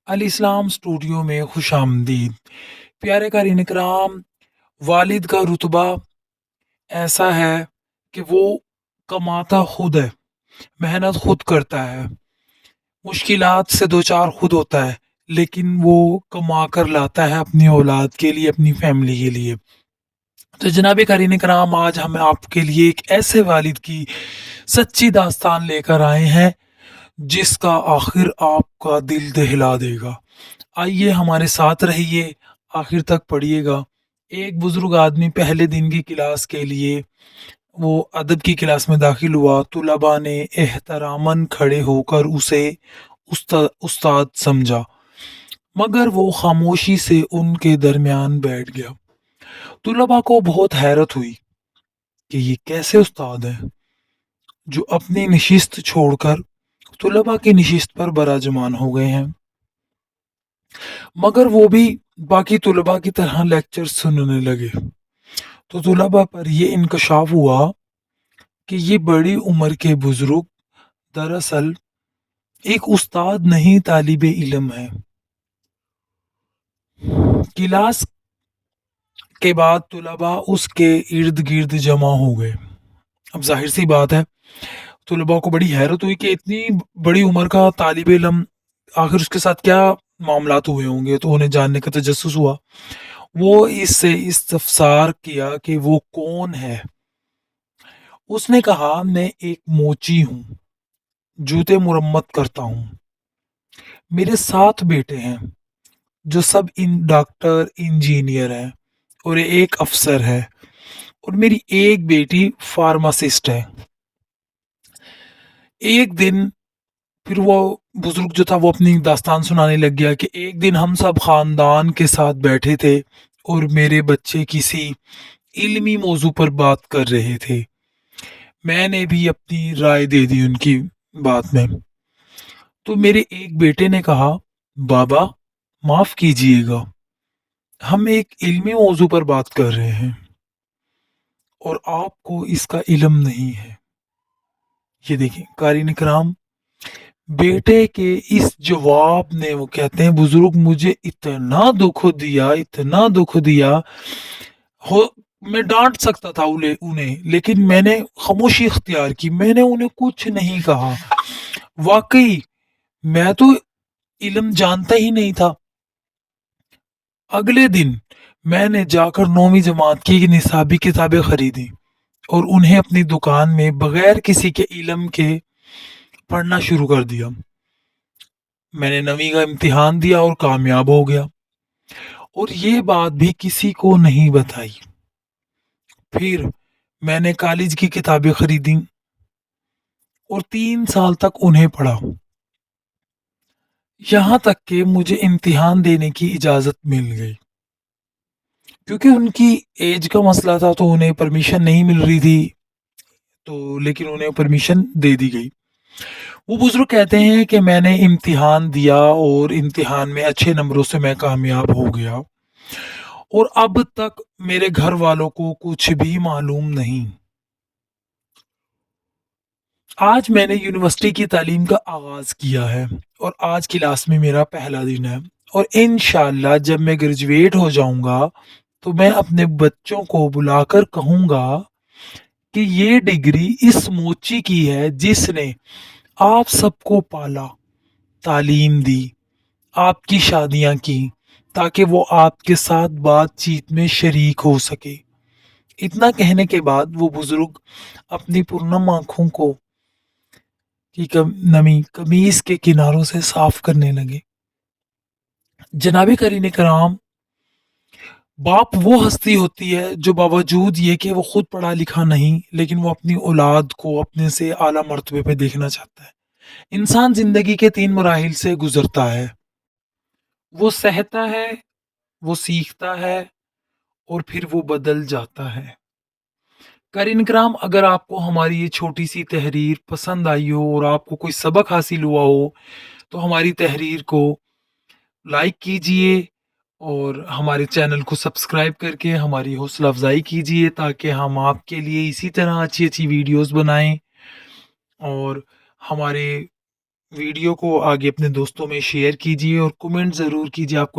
अल इस्लाम studio में खुश आमदीद। प्यारे क़ारीन इकराम, वालिद का रुतबा ऐसा है कि वो कमाता खुद है, मेहनत खुद करता है, मुश्किलात से दो चार खुद होता है, लेकिन वो कमा कर लाता है अपनी औलाद के लिए, अपनी फैमिली के लिए। तो जनाब क़ारीन इकराम, आज हम आपके लिए एक ऐसे वालिद की सच्ची दास्तान लेकर आए हैं जिसका आखिर आपका दिल दहला देगा। आइए हमारे साथ रहिए, आखिर तक पढ़िएगा। एक बुजुर्ग आदमी पहले दिन की क्लास के लिए वो अदब की क्लास में दाखिल हुआ। तुलबा ने एहतरामन खड़े होकर उसे उस्ताद समझा, मगर वो खामोशी से उनके दरमियान बैठ गया। तुलबा को बहुत हैरत हुई कि ये कैसे उस्ताद हैं जो अपनी नशिस्त छोड़कर तुलबा की नशिस्त पर बराजमान हो गए हैं। मगर वो भी बाकी तुलबा की तरह लेक्चर सुनने लगे। तो तुलबा पर यह इंकशाफ हुआ कि ये बड़ी उम्र के बुजुर्ग दरअसल एक उस्ताद नहीं, तालिब इल्म है। क्लास के बाद तुलबा उसके इर्द गिर्द जमा हो गए। अब जाहिर सी बात है, तुलबा को बड़ी हैरत हुई कि इतनी बड़ी उम्र का तालिब इल्म, आखिर उसके साथ क्या मामलात हुए होंगे। तो उन्हें जानने का तजस्सुस हुआ। वो इससे इस्तफसार किया कि वो कौन है। उसने कहा, मैं एक मोची हूँ, जूते मुरम्मत करता हूँ। मेरे 7 बेटे हैं जो सब इन डॉक्टर इंजीनियर हैं, और एक अफसर है, और मेरी एक बेटी फार्मासिस्ट है। एक दिन फिर वो बुजुर्ग जो था वो अपनी दास्तान सुनाने लग गया कि एक दिन हम सब खानदान के साथ बैठे थे और मेरे बच्चे किसी इल्मी मौजू पर बात कर रहे थे। मैंने भी अपनी राय दे दी उनकी बात में। तो मेरे एक बेटे ने कहा, बाबा माफ कीजिएगा, हम एक इल्मी मौजू पर बात कर रहे हैं और आपको इसका इल्म नहीं है। ये देखें क़ारीन इकराम, बेटे के इस जवाब ने, वो कहते हैं बुजुर्ग, मुझे इतना दुख दिया, इतना दुख दिया। हो मैं डांट सकता था उन्हें, लेकिन मैंने खामोशी इख्तियार की, मैंने उन्हें कुछ नहीं कहा। वाकई मैं तो इल्म जानता ही नहीं था। अगले दिन मैंने जाकर 9वीं जमात की निसाबी किताबें खरीदी और उन्हें अपनी दुकान में बगैर किसी के इल्म के पढ़ना शुरू कर दिया। मैंने 9वीं का इम्तिहान दिया और कामयाब हो गया, और ये बात भी किसी को नहीं बताई। फिर मैंने कॉलेज की किताबें खरीदी और 3 साल तक उन्हें पढ़ा, यहाँ तक कि मुझे इम्तिहान देने की इजाज़त मिल गई। क्योंकि उनकी एज का मसला था तो उन्हें परमिशन नहीं मिल रही थी, तो लेकिन उन्हें परमिशन दे दी गई। वो बुजुर्ग कहते हैं कि मैंने इम्तिहान दिया और इम्तिहान में अच्छे नंबरों से मैं कामयाब हो गया, और अब तक मेरे घर वालों को कुछ भी मालूम नहीं। आज मैंने यूनिवर्सिटी की तालीम का आगाज़ किया है और आज क्लास में मेरा पहला दिन है, और इंशाअल्लाह जब मैं ग्रेजुएट हो जाऊंगा तो मैं अपने बच्चों को बुलाकर कहूंगा कि ये डिग्री इस मोची की है जिसने आप सबको पाला, तालीम दी, आपकी शादियां की, ताकि वो आपके साथ बातचीत में शरीक हो सके। इतना कहने के बाद वो बुजुर्ग अपनी पुरनम आंखों को की नमी कमीज के किनारों से साफ करने लगे। जनाबे करीने कराम, बाप वो हस्ती होती है जो बावजूद ये कि वो खुद पढ़ा लिखा नहीं, लेकिन वो अपनी औलाद को अपने से आला मर्तबे पे देखना चाहता है। इंसान जिंदगी के 3 मराहिल से गुजरता है। वो सहता है, वो सीखता है, और फिर वो बदल जाता है। करीन कराम, अगर आपको हमारी ये छोटी सी तहरीर पसंद आई हो और आपको कोई सबक हासिल हुआ हो तो हमारी तहरीर को लाइक कीजिए और हमारे चैनल को सब्सक्राइब करके हमारी हौसला अफजाई कीजिए, ताकि हम आपके लिए इसी तरह अच्छी अच्छी वीडियोस बनाएं और हमारे वीडियो को आगे अपने दोस्तों में शेयर कीजिए और कमेंट ज़रूर कीजिए आपको